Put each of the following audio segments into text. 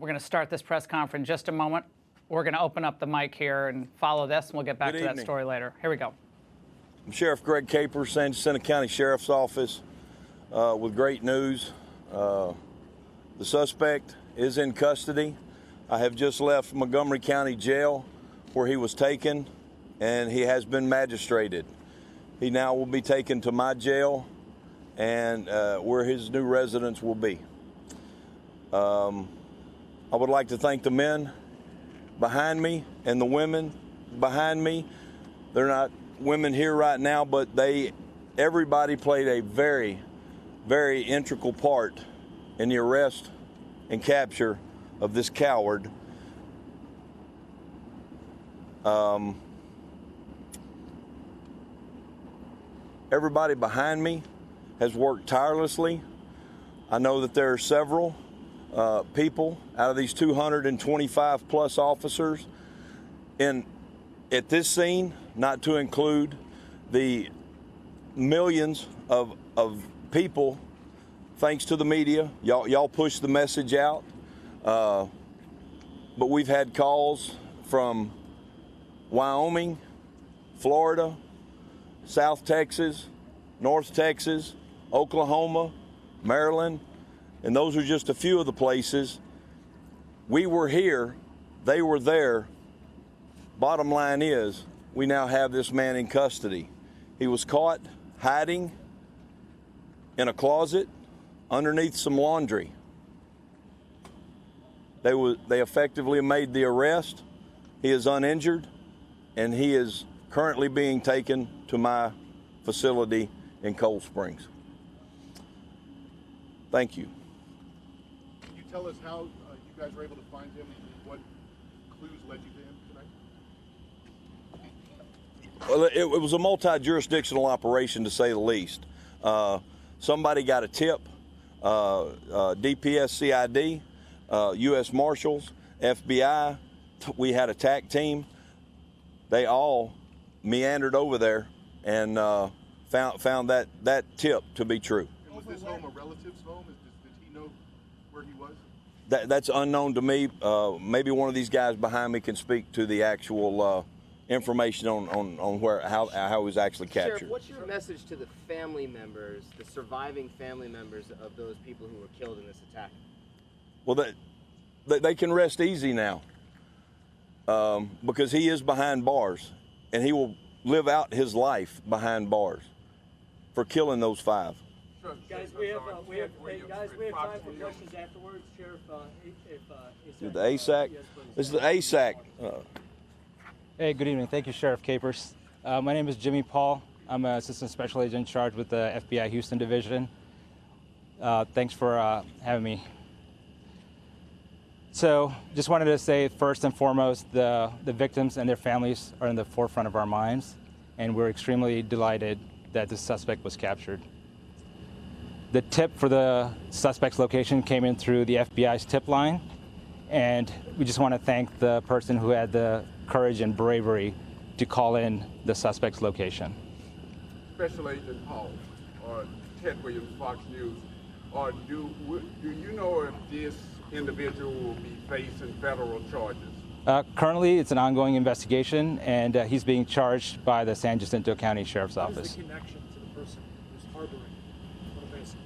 We're going to start this press conference in just a moment. We're going to open up the mic here and follow this, and we'll get back to that story later. Here we go. I'm Sheriff Greg Capers, San Jacinto County Sheriff's Office, with great news. The suspect is in custody. I have just left Montgomery County Jail, where he was taken, and he has been magistrated. He now will be taken to my jail, and where his new residence will be. I would like to thank the men behind me and the women behind me. They're not women here right now, but everybody played a very, very integral part in the arrest and capture of this coward. Everybody behind me has worked tirelessly. I know that there are several people out of these 225 plus officers at this scene, not to include the millions of people, thanks to the media. Y'all push the message out. But we've had calls from Wyoming, Florida, South Texas, North Texas, Oklahoma, Maryland, and those are just a few of the places. We were here, they were there. Bottom line is, we now have this man in custody. He was caught hiding in a closet underneath some laundry. They effectively made the arrest. He is uninjured, and he is currently being taken to my facility in Cold Springs. Thank you. Can you tell us how you guys were able to find him and what clues led you to him tonight? Well, it was a multi-jurisdictional operation, to say the least. Somebody got a tip, DPS CID, U.S. Marshals, FBI. We had a TAC team. They all meandered over there and found that tip to be true. And was this home a relative's home? Did he know where he was? That's unknown to me. Maybe one of these guys behind me can speak to the actual information on how it was actually captured. Sheriff, what's your message to the family members, the surviving family members of those people who were killed in this attack? Well, they can rest easy now, because he is behind bars, and he will live out his life behind bars for killing those 5. Guys, we have time for questions afterwards. Sheriff, The ASAC. This is the ASAC. Hey, good evening. Thank you, Sheriff Capers. My name is Jimmy Paul. I'm an Assistant Special Agent in charge with the FBI Houston Division. Thanks for having me. So, just wanted to say, first and foremost, the victims and their families are in the forefront of our minds, and we're extremely delighted that the suspect was captured. The tip for the suspect's location came in through the FBI's tip line, and we just want to thank the person who had the courage and bravery to call in the suspect's location. Special Agent Paul, or Ted Williams, Fox News, do you know if this individual will be facing federal charges? Currently, it's an ongoing investigation, and he's being charged by the San Jacinto County Sheriff's Office. What is the connection to the person who's harboring Oropesa?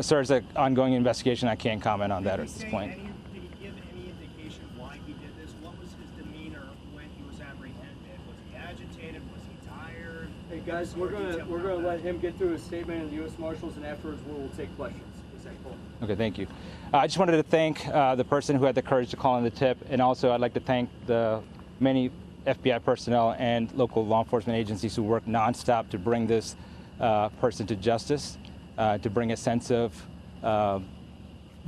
Sir, it's an ongoing investigation. I can't comment on that at this point. Did he give any indication why he did this? What was his demeanor when he was apprehended? Was he agitated? Was he tired? Hey guys, we're gonna let him get through his statement and the U.S. Marshals, and afterwards we'll take questions. Okay, thank you. I just wanted to thank the person who had the courage to call in the tip, and also I'd like to thank the many FBI personnel and local law enforcement agencies who work nonstop to bring this person to justice, to bring a sense of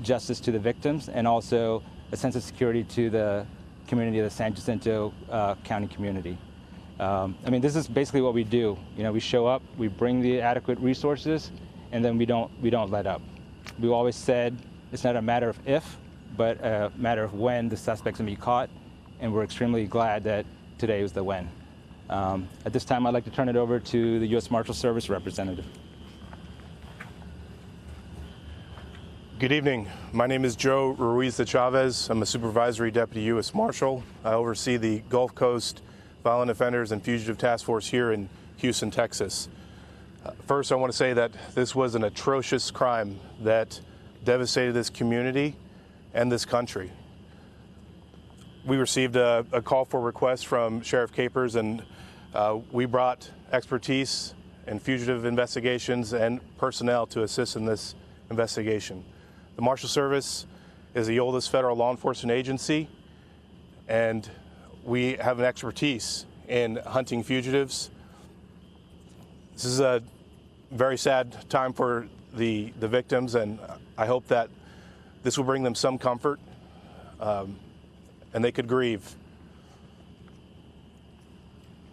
justice to the victims, and also a sense of security to the community of the San Jacinto County community. I mean, this is basically what we do. You know, we show up, we bring the adequate resources, and then we don't let up. We always said it's not a matter of if, but a matter of when the suspect's gonna be caught, and we're extremely glad that today was the when. At this time, I'd like to turn it over to the U.S. Marshal Service representative. Good evening. My name is Joe Ruiz de Chavez. I'm a supervisory deputy U.S. Marshal. I oversee the Gulf Coast Violent Offenders and Fugitive Task Force here in Houston, Texas. First, I want to say that this was an atrocious crime that devastated this community and this country. We received a call for request from Sheriff Capers, and we brought expertise in fugitive investigations and personnel to assist in this investigation. The Marshal Service is the oldest federal law enforcement agency, and we have an expertise in hunting fugitives. This is a very sad time for the victims, and I hope that this will bring them some comfort and they could grieve.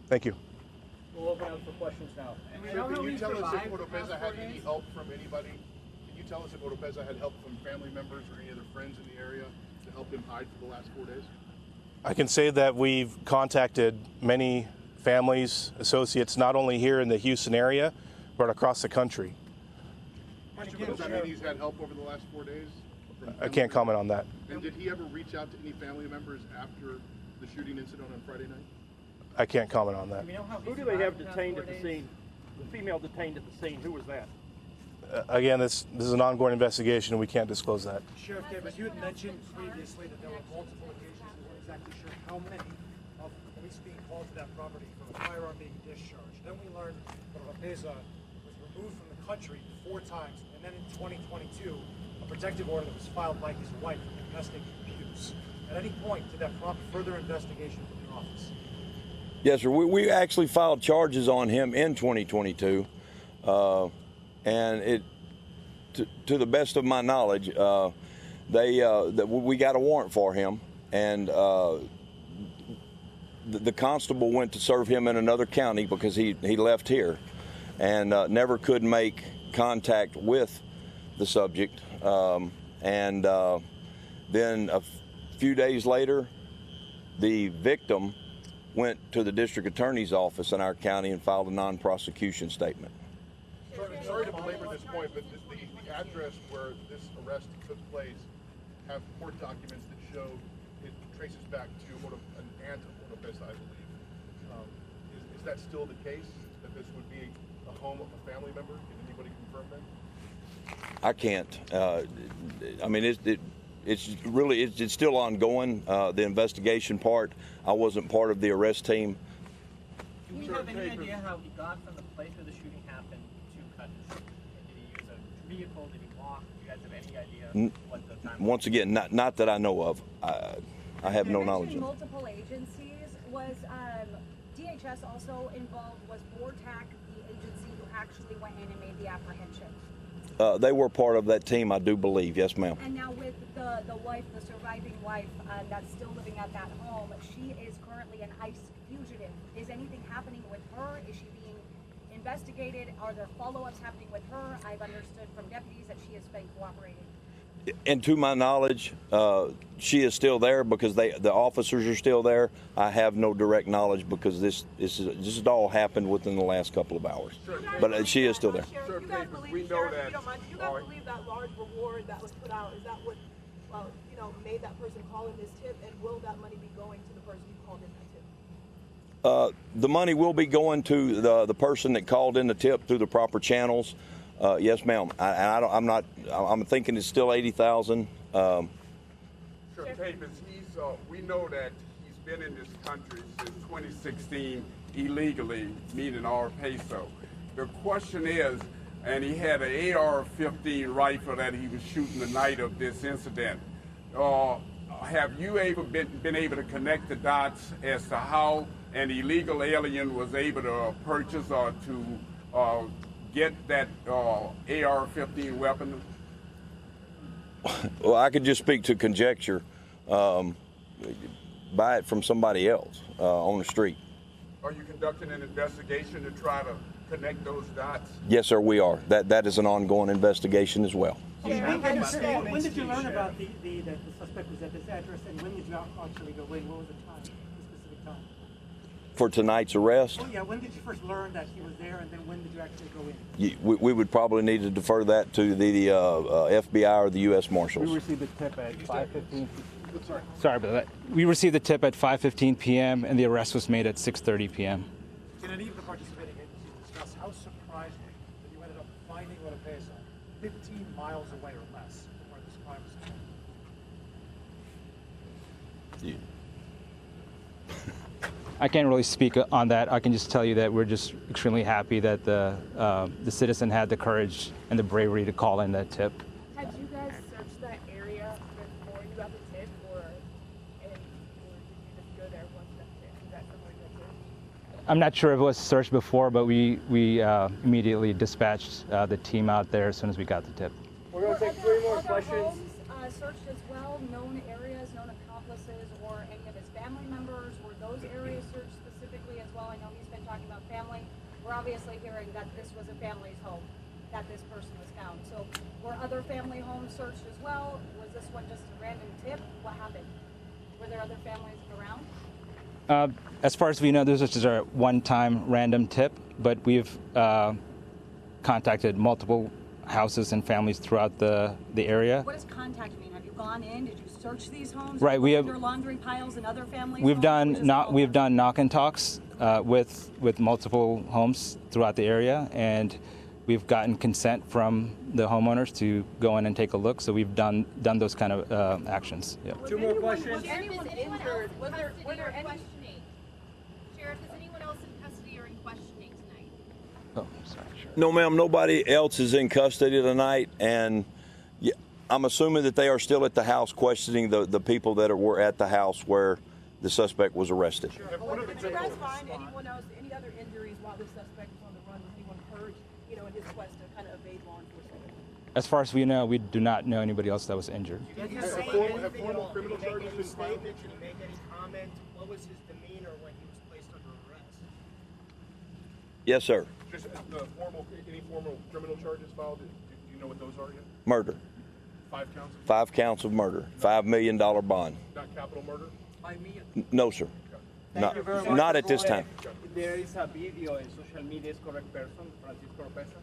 Thank you. We'll open up for questions now. Can you tell us if Oropesa had any help from anybody? Can you tell us if Oropesa had help from family members or any other friends in the area to help him hide for the last 4 days? I can say that we've contacted many families, associates, not only here in the Houston area, but across the country. Does that mean he's had help over the last 4 days? I can't comment on that. And did he ever reach out to any family members after the shooting incident on Friday night? I can't comment on that. Who do they have detained at the scene? The female detained at the scene, who was that? Again, this is an ongoing investigation, and we can't disclose that. Sheriff Capers, you had mentioned previously that there were multiple occasions you weren't exactly sure how many of police being called to that property for a firearm being discharged. Then we learned that Oropesa was removed from the country 4 times, and then in 2022, a protective order that was filed by his wife for domestic abuse. At any point, did that prompt further investigation from your office? Yes, sir. We actually filed charges on him in 2022, and to the best of my knowledge, we got a warrant for him, and the constable went to serve him in another county because he left here, and never could make contact with the subject, and then a few days later, the victim went to the district attorney's office in our county and filed a non-prosecution statement. Sorry to belabor this point, but the address where this arrest took place have court documents that show it traces back to an aunt of Oropesa, I believe. Is that still the case, that this would be a home of a family member? Can anybody confirm that? I can't. I mean, it's still ongoing. The investigation part. I wasn't part of the arrest team. Do we have any idea how he got from the place where the shooting happened to Cut? Did he use a vehicle? Did he walk? Do you guys have any idea what the time was? Once again, not that I know of. I have no knowledge of. Multiple agencies. Was DHS also involved? Was BORTAC the agency who actually went in and made the apprehension? They were part of that team, I do believe. Yes, ma'am. And now with the wife, the surviving wife that's still living at that home, she is currently an ICE fugitive. Is anything happening with her? Is she being investigated? Are there follow-ups happening with her? I've understood from deputies that she has been cooperating. And to my knowledge, she is still there because the officers are still there. I have no direct knowledge because this all happened within the last couple of hours. But she is still there. Do you guys believe that large reward that was put out, is that what made that person call in this tip, and will that money be going to the person who called in that tip? The money will be going to the person that called in the tip through the proper channels. Yes, ma'am. I'm thinking it's still $80,000. Sure, Capers, we know that he's been in this country since 2016 illegally, meaning Oropesa. The question is, and he had an AR-15 rifle that he was shooting the night of this incident. Have you been able to connect the dots as to how an illegal alien was able to purchase or to get that AR-15 weapon? Well, I could just speak to conjecture. Buy it from somebody else on the street. Are you conducting an investigation to try to connect those dots? Yes, sir, we are. That is an ongoing investigation as well. When did you learn about the suspect was at this address, and when did you actually go in? What was the time, the specific time? for tonight's arrest. Oh yeah, when did you first learn that he was there, and then when did you actually go in? We would probably need to defer that to the FBI or the U.S. Marshals. We received the tip at 5:15. Sorry about that. We received the tip at 5:15 p.m. and the arrest was made at 6:30 p.m. Can any of the participating agencies discuss how surprised were you that you ended up finding Oropesa 15 miles away or less from where this crime was committed? I can't really speak on that. I can just tell you that we're just extremely happy that the citizen had the courage and the bravery to call in that tip. Had you guys searched that area before you got the tip, or did you just go there once that tip? Is that somewhere you guys searched? I'm not sure if it was searched before, but we immediately dispatched the team out there as soon as we got the tip. We're going to take 3 more questions. Homes, searched as well, known areas, known accomplices, or any of his family members? Were those areas searched specifically as well? I know he's been talking about family. We're obviously hearing that this was a family's home that this person was found. So were other family homes searched as well? Was this one just a random tip? What happened? Were there other families around? As far as we know, this was just a one-time random tip, but we've contacted multiple houses and families throughout the area. What does contact mean? Have you gone in? Did you search these homes? Right, we have. Under laundry piles and other families. We've done knock and talks with multiple homes throughout the area, and we've gotten consent from the homeowners to go in and take a look. So we've done those kind of actions. Yeah. 2 more questions. Was anyone injured? Were there any? Sheriff, is anyone else in custody or in questioning tonight? Oh, sorry. Sure. No, ma'am. Nobody else is in custody tonight, and I'm assuming that they are still at the house questioning the people that were at the house where the suspect was arrested. Did you guys find anyone else, any other injuries while the suspect was on the run? Was anyone hurt, in his quest to kind of evade law enforcement? As far as we know, we do not know anybody else that was injured. Have formal criminal charges been filed? Did you make any comment? What was his demeanor when he was placed under arrest? Yes, sir. Just any formal criminal charges filed? Do you know what those are yet? Murder. 5 counts? 5 counts of murder. $5 million bond. Not capital murder? 5 million. No, sir. Thank you very much. Not at this time. There is a video in social media. Is correct person, Francisco Oropesa?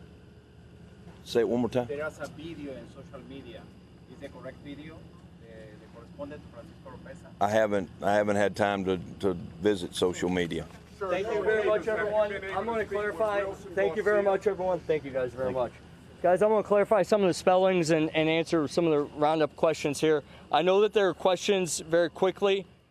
Say it one more time. There is a video in social media. Is the correct video? The correspondent Francisco Oropesa? I haven't had time to visit social media. Thank you very much, everyone. I'm going to clarify. Thank you very much, everyone. Thank you guys very much. Guys, I'm going to clarify some of the spellings and answer some of the roundup questions here. I know that there are questions very quickly.